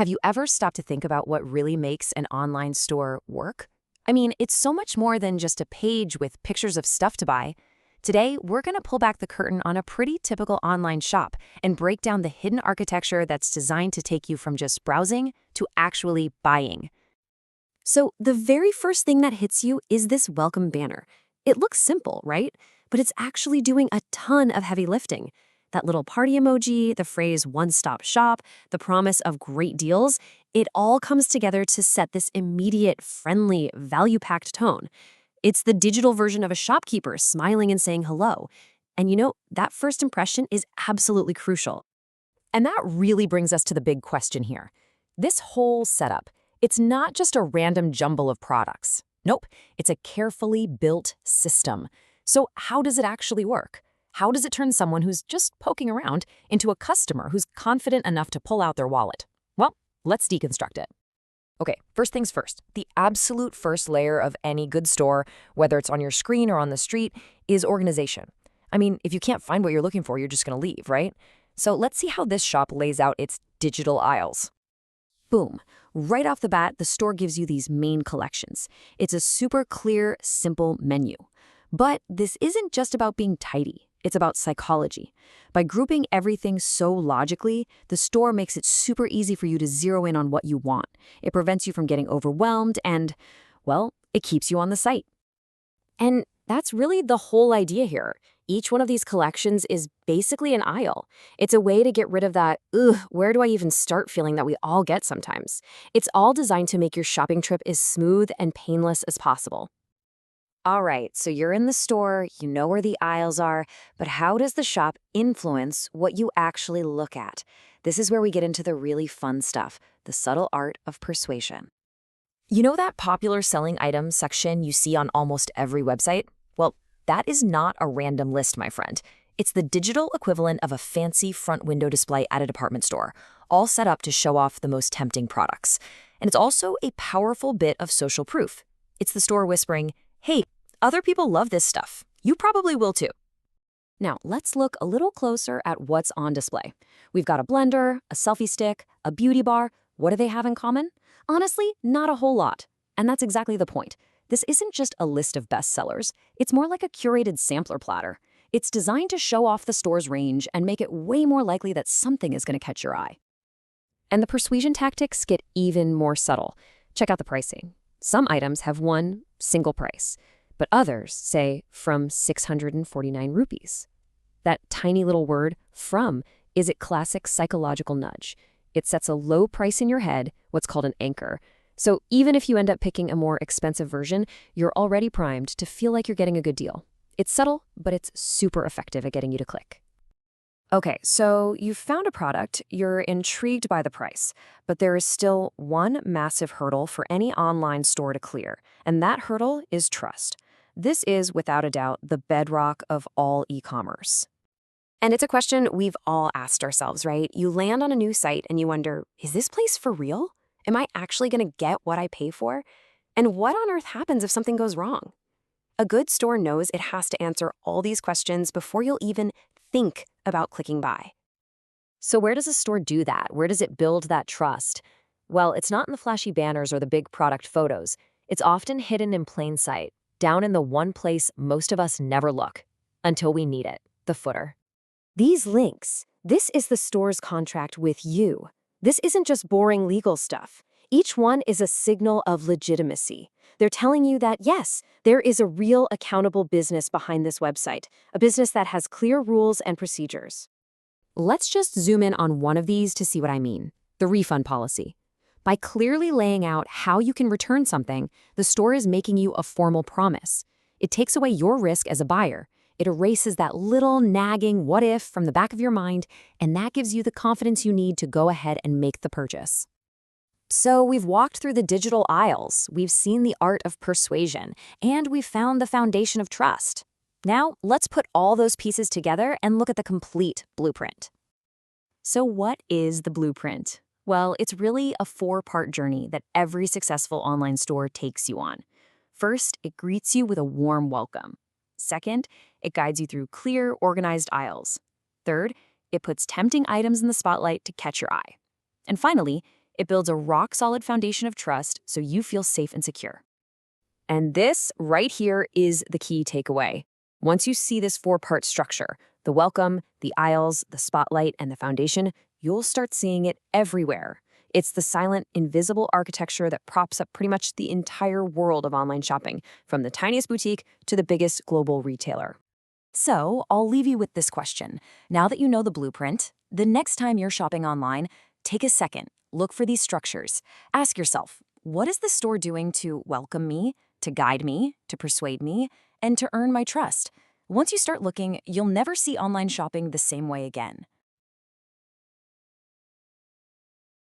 Have you ever stopped to think about what really makes an online store work? I mean, it's so much more than just a page with pictures of stuff to buy. Today, we're going to pull back the curtain on a pretty typical online shop and break down the hidden architecture that's designed to take you from just browsing to actually buying. So, the very first thing that hits you is this welcome banner. It looks simple, right? But it's actually doing a ton of heavy lifting. That little party emoji, the phrase one-stop shop, the promise of great deals, it all comes together to set this immediate, friendly, value-packed tone. It's the digital version of a shopkeeper smiling and saying hello. And that first impression is absolutely crucial. And that really brings us to the big question here. This whole setup, it's not just a random jumble of products. Nope, it's a carefully built system. So how does it actually work? How does it turn someone who's just poking around into a customer who's confident enough to pull out their wallet? Well, let's deconstruct it. Okay, first things first. The absolute first layer of any good store, whether it's on your screen or on the street, is organization. I mean, if you can't find what you're looking for, you're just going to leave, right? So let's see how this shop lays out its digital aisles. Boom. Right off the bat, the store gives you these main collections. It's a super clear, simple menu. But this isn't just about being tidy. It's about psychology. By grouping everything so logically, the store makes it super easy for you to zero in on what you want. It prevents you from getting overwhelmed and, well, it keeps you on the site. And that's really the whole idea here. Each one of these collections is basically an aisle. It's a way to get rid of that, where do I even start feeling that we all get sometimes. It's all designed to make your shopping trip as smooth and painless as possible. All right, so you're in the store, you know where the aisles are, but how does the shop influence what you actually look at? This is where we get into the really fun stuff, the subtle art of persuasion. You know that popular selling items section you see on almost every website? Well, that is not a random list, my friend. It's the digital equivalent of a fancy front window display at a department store, all set up to show off the most tempting products. And it's also a powerful bit of social proof. It's the store whispering, hey, other people love this stuff. You probably will too. Now, let's look a little closer at what's on display. We've got a blender, a selfie stick, a beauty bar. What do they have in common? Honestly, not a whole lot. And that's exactly the point. This isn't just a list of bestsellers. It's more like a curated sampler platter. It's designed to show off the store's range and make it way more likely that something is going to catch your eye. And the persuasion tactics get even more subtle. Check out the pricing. Some items have one single price, but others say from 649 rupees. That tiny little word, from, is a classic psychological nudge. It sets a low price in your head, what's called an anchor. So even if you end up picking a more expensive version, you're already primed to feel like you're getting a good deal. It's subtle, but it's super effective at getting you to click. Okay, so you've found a product, you're intrigued by the price, but there is still one massive hurdle for any online store to clear, and that hurdle is trust. This is, without a doubt, the bedrock of all e-commerce. And it's a question we've all asked ourselves, right? You land on a new site and you wonder, is this place for real? Am I actually going to get what I pay for? And what on earth happens if something goes wrong? A good store knows it has to answer all these questions before you'll even think about clicking buy. So where does a store do that? Where does it build that trust? Well, it's not in the flashy banners or the big product photos. It's often hidden in plain sight, down in the one place most of us never look, until we need it, the footer. These links, this is the store's contract with you. This isn't just boring legal stuff. Each one is a signal of legitimacy. They're telling you that, yes, there is a real accountable business behind this website, a business that has clear rules and procedures. Let's just zoom in on one of these to see what I mean, the refund policy. By clearly laying out how you can return something, the store is making you a formal promise. It takes away your risk as a buyer. It erases that little nagging what if from the back of your mind, and that gives you the confidence you need to go ahead and make the purchase. So we've walked through the digital aisles, we've seen the art of persuasion, and we've found the foundation of trust. Now, let's put all those pieces together and look at the complete blueprint. So what is the blueprint? Well, it's really a 4-part journey that every successful online store takes you on. First, it greets you with a warm welcome. Second, it guides you through clear, organized aisles. Third, it puts tempting items in the spotlight to catch your eye. And finally, It builds a rock-solid foundation of trust so you feel safe and secure. And this right here is the key takeaway. Once you see this four-part structure, the welcome, the aisles, the spotlight, and the foundation, you'll start seeing it everywhere. It's the silent, invisible architecture that props up pretty much the entire world of online shopping, from the tiniest boutique to the biggest global retailer. So, I'll leave you with this question. Now that you know the blueprint, the next time you're shopping online, take a second, look for these structures. Ask yourself, what is the store doing to welcome me, to guide me, to persuade me, and to earn my trust? Once you start looking, you'll never see online shopping the same way again.